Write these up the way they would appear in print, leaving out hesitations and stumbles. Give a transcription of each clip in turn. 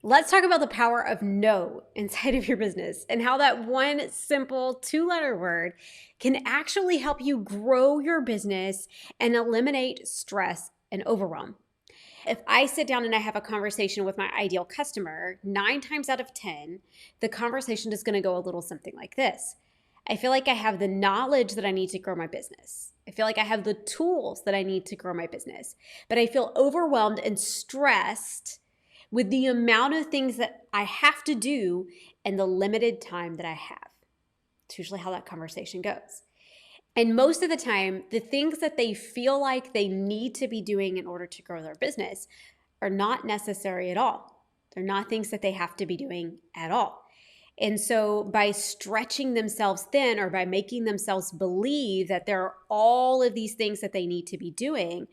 Let's talk about the power of no inside of your business and how that one simple 2-letter word can actually help you grow your business and eliminate stress and overwhelm. If I sit down and I have a conversation with my ideal customer, 9 times out of 10, the conversation is going to go a little something like this. I feel like I have the knowledge that I need to grow my business. I feel like I have the tools that I need to grow my business, but I feel overwhelmed and stressed with the amount of things that I have to do and the limited time that I have. It's usually how that conversation goes. And most of the time, the things that they feel like they need to be doing in order to grow their business are not necessary at all. They're not things that they have to be doing at all. And so by stretching themselves thin or by making themselves believe that there are all of these things that they need to be doing,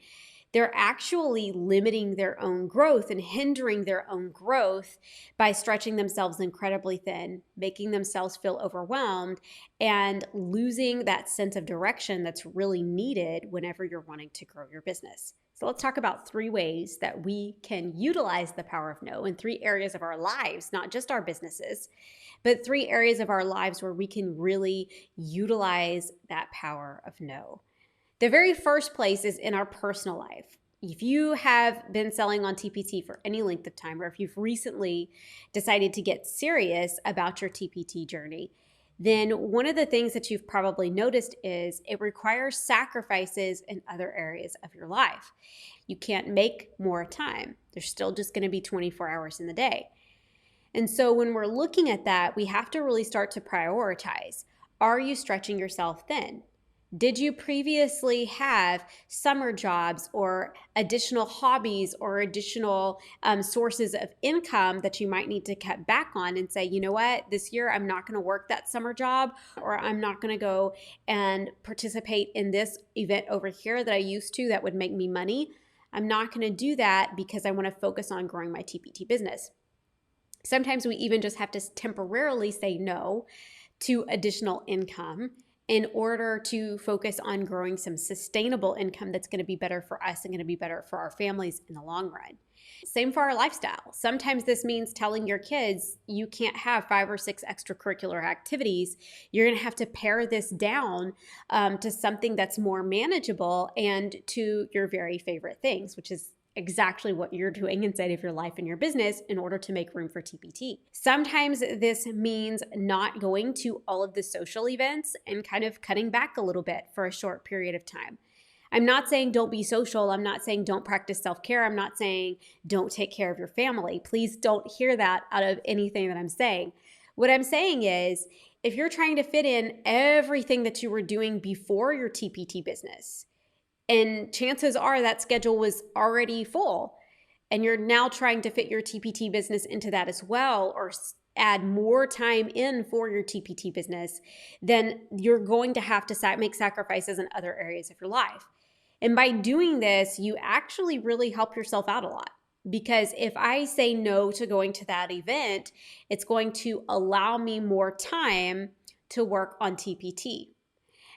they're actually limiting their own growth and hindering their own growth by stretching themselves incredibly thin, making themselves feel overwhelmed, and losing that sense of direction that's really needed whenever you're wanting to grow your business. So let's talk about 3 ways that we can utilize the power of no in 3 areas of our lives, not just our businesses, but 3 areas of our lives where we can really utilize that power of no. The very first place is in our personal life. If you have been selling on TPT for any length of time, or if you've recently decided to get serious about your TPT journey, then one of the things that you've probably noticed is it requires sacrifices in other areas of your life. You can't make more time. There's still just going to be 24 hours in the day. And so when we're looking at that, we have to really start to prioritize. Are you stretching yourself thin? Did you previously have summer jobs or additional hobbies or additional sources of income that you might need to cut back on and say, you know what, this year I'm not going to work that summer job, or I'm not going to go and participate in this event over here that I used to that would make me money. I'm not going to do that because I want to focus on growing my TPT business. Sometimes we even just have to temporarily say no to additional income in order to focus on growing some sustainable income that's going to be better for us and going to be better for our families in the long run. Same for our lifestyle. Sometimes this means telling your kids you can't have 5 or 6 extracurricular activities. You're going to have to pare this down to something that's more manageable and to your very favorite things, which is exactly what you're doing inside of your life and your business in order to make room for TPT. Sometimes this means not going to all of the social events and kind of cutting back a little bit for a short period of time. I'm not saying don't be social. I'm not saying don't practice self-care. I'm not saying don't take care of your family. Please don't hear that out of anything that I'm saying. What I'm saying is, if you're trying to fit in everything that you were doing before your TPT business, and chances are that schedule was already full, and you're now trying to fit your TPT business into that as well, or add more time in for your TPT business, then you're going to have to make sacrifices in other areas of your life. And by doing this, you actually really help yourself out a lot. Because if I say no to going to that event, it's going to allow me more time to work on TPT.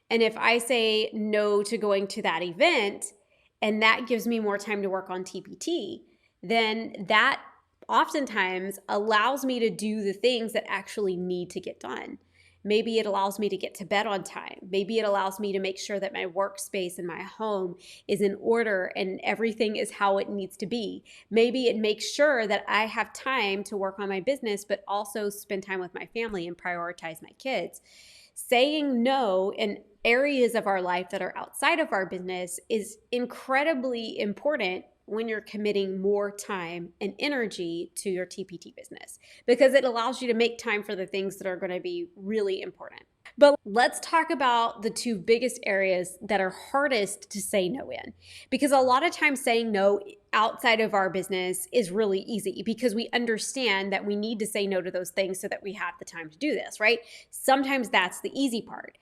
And if I say no to going to that event, and that gives me more time to work on TPT, then that oftentimes allows me to do the things that actually need to get done. Maybe it allows me to get to bed on time. Maybe it allows me to make sure that my workspace and my home is in order and everything is how it needs to be. Maybe it makes sure that I have time to work on my business, but also spend time with my family and prioritize my kids. Saying no in areas of our life that are outside of our business is incredibly important when you're committing more time and energy to your TPT business, because it allows you to make time for the things that are going to be really important. But let's talk about the 2 biggest areas that are hardest to say no in, because a lot of times saying no outside of our business is really easy because we understand that we need to say no to those things so that we have the time to do this, right? Sometimes that's the easy part.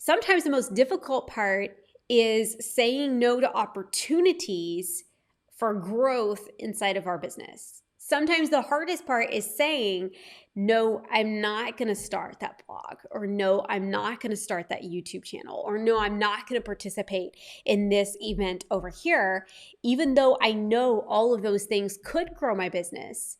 Sometimes the most difficult part is saying no to opportunities for growth inside of our business. Sometimes the hardest part is saying, no, I'm not going to start that blog, or no, I'm not going to start that YouTube channel, or no, I'm not going to participate in this event over here, even though I know all of those things could grow my business.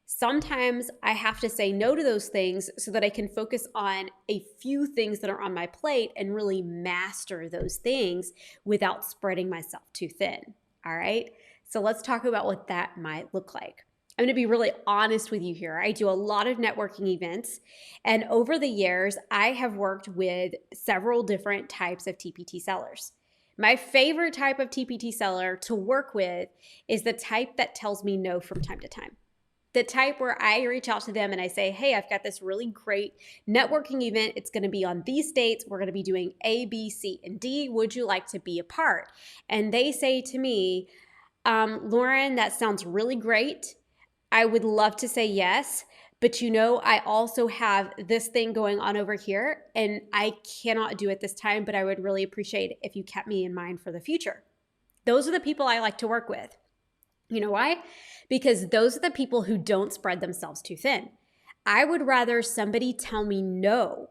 Sometimes I have to say no to those things so that I can focus on a few things that are on my plate and really master those things without spreading myself too thin. All right. So let's talk about what that might look like. I'm going to be really honest with you here. I do a lot of networking events, and over the years, I have worked with several different types of TPT sellers. My favorite type of TPT seller to work with is the type that tells me no from time to time. The type where I reach out to them and I say, hey, I've got this really great networking event. It's going to be on these dates. We're going to be doing A, B, C, and D. Would you like to be a part? And they say to me, Lauren, that sounds really great. I would love to say yes, but I also have this thing going on over here and I cannot do it this time, but I would really appreciate it if you kept me in mind for the future. Those are the people I like to work with. You know why? Because those are the people who don't spread themselves too thin. I would rather somebody tell me no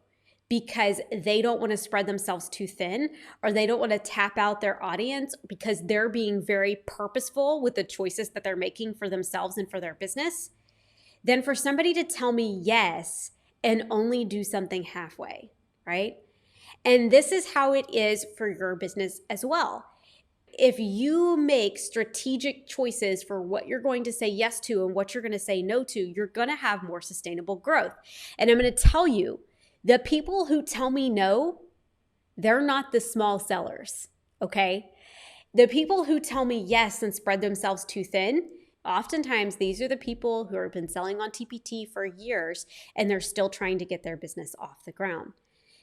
because they don't want to spread themselves too thin, or they don't want to tap out their audience because they're being very purposeful with the choices that they're making for themselves and for their business, than for somebody to tell me yes and only do something halfway, right? And this is how it is for your business as well. If you make strategic choices for what you're going to say yes to and what you're going to say no to, you're going to have more sustainable growth. And I'm going to tell you, the people who tell me no, they're not the small sellers, okay? The people who tell me yes and spread themselves too thin, oftentimes these are the people who have been selling on TPT for years and they're still trying to get their business off the ground.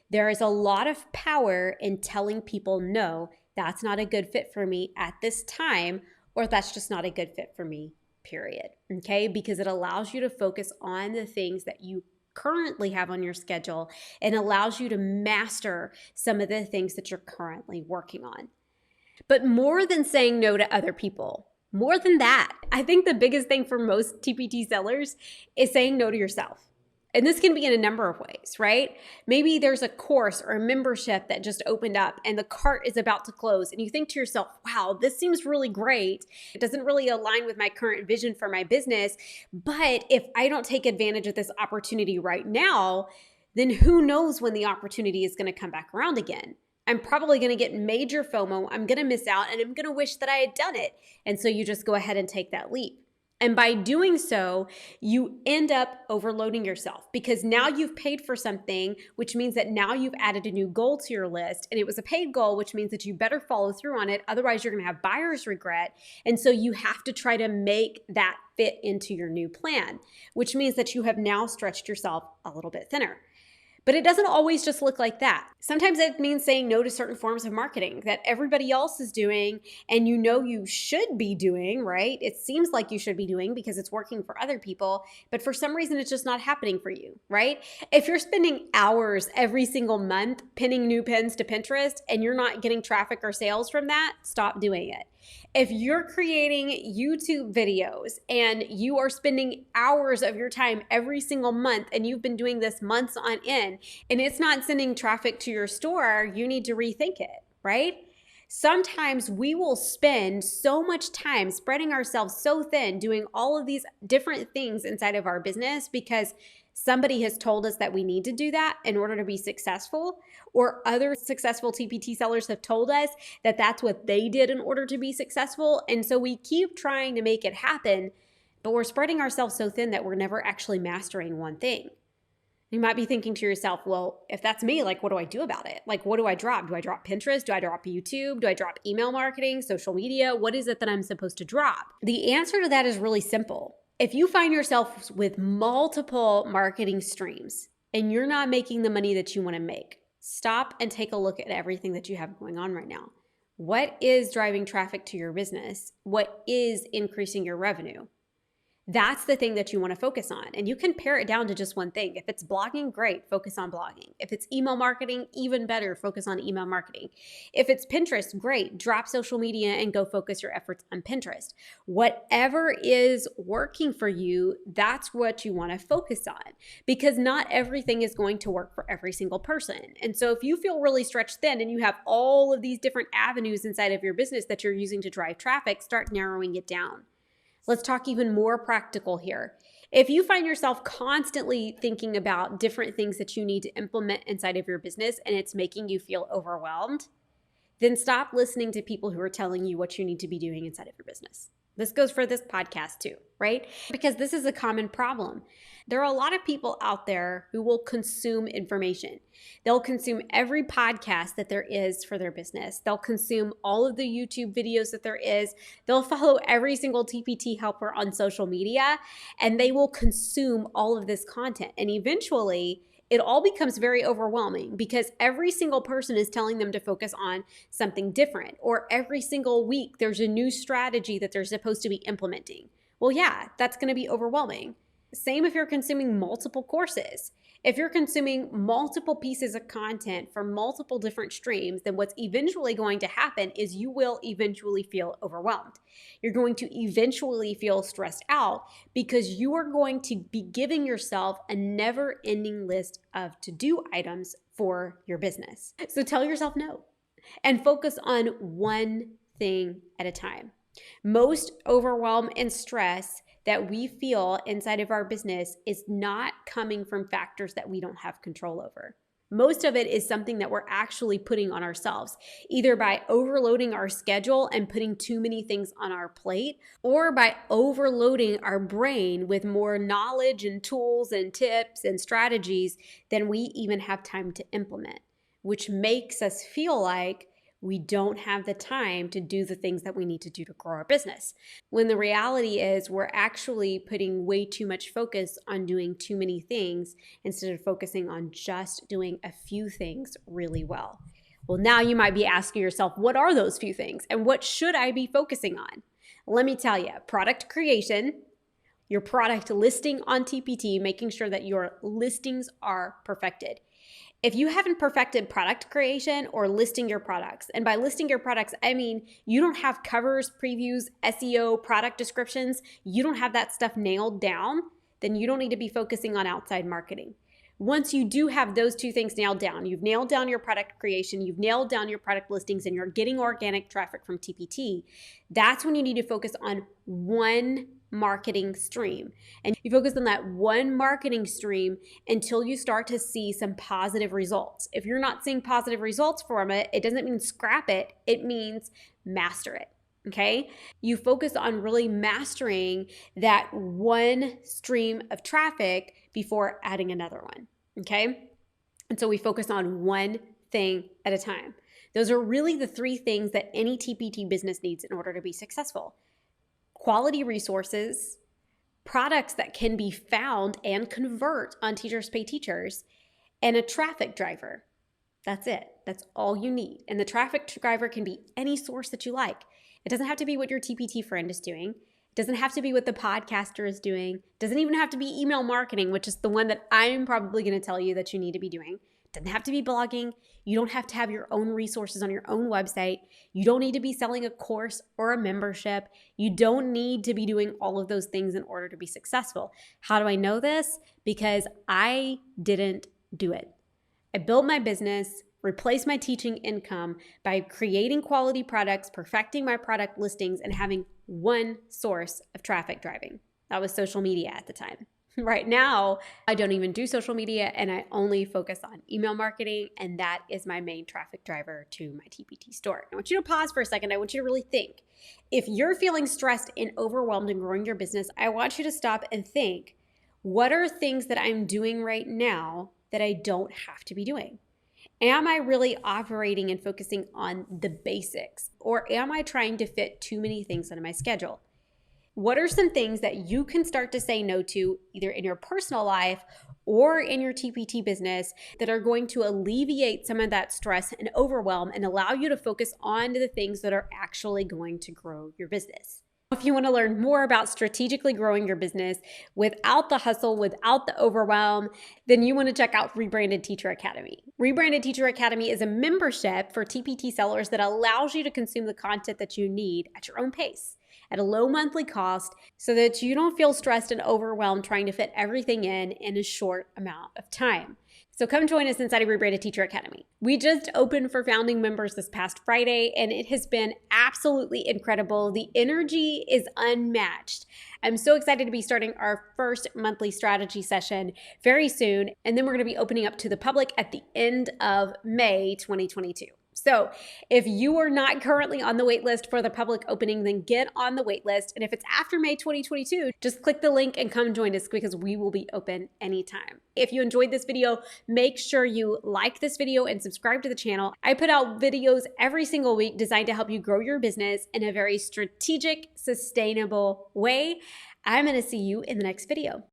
There is a lot of power in telling people no, that's not a good fit for me at this time, or that's just not a good fit for me, period. Okay? Because it allows you to focus on the things that you currently have on your schedule and allows you to master some of the things that you're currently working on. But more than saying no to other people, more than that, I think the biggest thing for most TPT sellers is saying no to yourself. And this can be in a number of ways, right? Maybe there's a course or a membership that just opened up and the cart is about to close and you think to yourself, wow, this seems really great. It doesn't really align with my current vision for my business, but if I don't take advantage of this opportunity right now, then who knows when the opportunity is going to come back around again. I'm probably going to get major FOMO. I'm going to miss out and I'm going to wish that I had done it. And so you just go ahead and take that leap. And by doing so, you end up overloading yourself because now you've paid for something, which means that now you've added a new goal to your list. And it was a paid goal, which means that you better follow through on it. Otherwise, you're going to have buyer's regret. And so you have to try to make that fit into your new plan, which means that you have now stretched yourself a little bit thinner. But it doesn't always just look like that. Sometimes it means saying no to certain forms of marketing that everybody else is doing and you should be doing, right? It seems like you should be doing because it's working for other people, but for some reason it's just not happening for you, right? If you're spending hours every single month pinning new pins to Pinterest and you're not getting traffic or sales from that, stop doing it. If you're creating YouTube videos and you are spending hours of your time every single month and you've been doing this months on end and it's not sending traffic to your store, you need to rethink it, right? Sometimes we will spend so much time spreading ourselves so thin doing all of these different things inside of our business because somebody has told us that we need to do that in order to be successful, or other successful TPT sellers have told us that that's what they did in order to be successful. And so we keep trying to make it happen, but we're spreading ourselves so thin that we're never actually mastering one thing. You might be thinking to yourself, well, if that's me, like, what do I do about it? Like, what do I drop? Do I drop Pinterest? Do I drop YouTube? Do I drop email marketing, social media? What is it that I'm supposed to drop? The answer to that is really simple. If you find yourself with multiple marketing streams and you're not making the money that you want to make, stop and take a look at everything that you have going on right now. What is driving traffic to your business? What is increasing your revenue? That's the thing that you want to focus on. And you can pare it down to just one thing. If it's blogging, great, focus on blogging. If it's email marketing, even better, focus on email marketing. If it's Pinterest, great, drop social media and go focus your efforts on Pinterest. Whatever is working for you, that's what you want to focus on, because not everything is going to work for every single person. And so if you feel really stretched thin and you have all of these different avenues inside of your business that you're using to drive traffic, start narrowing it down. Let's talk even more practical here. If you find yourself constantly thinking about different things that you need to implement inside of your business and it's making you feel overwhelmed, then stop listening to people who are telling you what you need to be doing inside of your business. This goes for this podcast too, right? Because this is a common problem. There are a lot of people out there who will consume information. They'll consume every podcast that there is for their business. They'll consume all of the YouTube videos that there is. They'll follow every single TPT helper on social media, and they will consume all of this content. And eventually, it all becomes very overwhelming because every single person is telling them to focus on something different, or every single week there's a new strategy that they're supposed to be implementing. Well, yeah, that's going to be overwhelming. Same if you're consuming multiple courses. If you're consuming multiple pieces of content from multiple different streams, then what's eventually going to happen is you will eventually feel overwhelmed. You're going to eventually feel stressed out because you are going to be giving yourself a never-ending list of to-do items for your business. So tell yourself no and focus on one thing at a time. Most overwhelm and stress that we feel inside of our business is not coming from factors that we don't have control over. Most of it is something that we're actually putting on ourselves, either by overloading our schedule and putting too many things on our plate, or by overloading our brain with more knowledge and tools and tips and strategies than we even have time to implement, which makes us feel like we don't have the time to do the things that we need to do to grow our business. When the reality is we're actually putting way too much focus on doing too many things instead of focusing on just doing a few things really well. Well, now you might be asking yourself, what are those few things and what should I be focusing on? Let me tell you, product creation, your product listing on TPT, making sure that your listings are perfected. If you haven't perfected product creation or listing your products, and by listing your products, I mean you don't have covers, previews, SEO, product descriptions, you don't have that stuff nailed down, then you don't need to be focusing on outside marketing. Once you do have those two things nailed down, you've nailed down your product creation, you've nailed down your product listings, and you're getting organic traffic from TPT, that's when you need to focus on one marketing stream. And you focus on that one marketing stream until you start to see some positive results. If you're not seeing positive results from it, it doesn't mean scrap it. It means master it. Okay? You focus on really mastering that one stream of traffic before adding another one. Okay? And so we focus on one thing at a time. Those are really the three things that any TPT business needs in order to be successful: quality resources, products that can be found and convert on Teachers Pay Teachers, and a traffic driver. That's it. That's all you need. And the traffic driver can be any source that you like. It doesn't have to be what your TPT friend is doing. It doesn't have to be what the podcaster is doing. It doesn't even have to be email marketing, which is the one that I'm probably going to tell you that you need to be doing. It doesn't have to be blogging. You don't have to have your own resources on your own website. You don't need to be selling a course or a membership. You don't need to be doing all of those things in order to be successful. How do I know this? Because I didn't do it. I built my business, replaced my teaching income by creating quality products, perfecting my product listings, and having one source of traffic driving. That was social media at the time. Right now, I don't even do social media and I only focus on email marketing, and that is my main traffic driver to my TPT store. I want you to pause for a second. I want you to really think. If you're feeling stressed and overwhelmed in growing your business, I want you to stop and think, what are things that I'm doing right now that I don't have to be doing? Am I really operating and focusing on the basics, or am I trying to fit too many things into my schedule? What are some things that you can start to say no to, either in your personal life or in your TPT business, that are going to alleviate some of that stress and overwhelm and allow you to focus on the things that are actually going to grow your business? If you want to learn more about strategically growing your business without the hustle, without the overwhelm, then you want to check out Rebranded Teacher Academy. Rebranded Teacher Academy is a membership for TPT sellers that allows you to consume the content that you need at your own pace. at a low monthly cost so that you don't feel stressed and overwhelmed trying to fit everything in a short amount of time. So come join us inside of Rebranded Teacher Academy. We just opened for founding members this past Friday, and it has been absolutely incredible. The energy is unmatched. I'm so excited to be starting our first monthly strategy session very soon, and then we're going to be opening up to the public at the end of May 2022. So if you are not currently on the wait list for the public opening, then get on the wait list. And if it's after May 2022, just click the link and come join us because we will be open anytime. If you enjoyed this video, make sure you like this video and subscribe to the channel. I put out videos every single week designed to help you grow your business in a very strategic, sustainable way. I'm going to see you in the next video.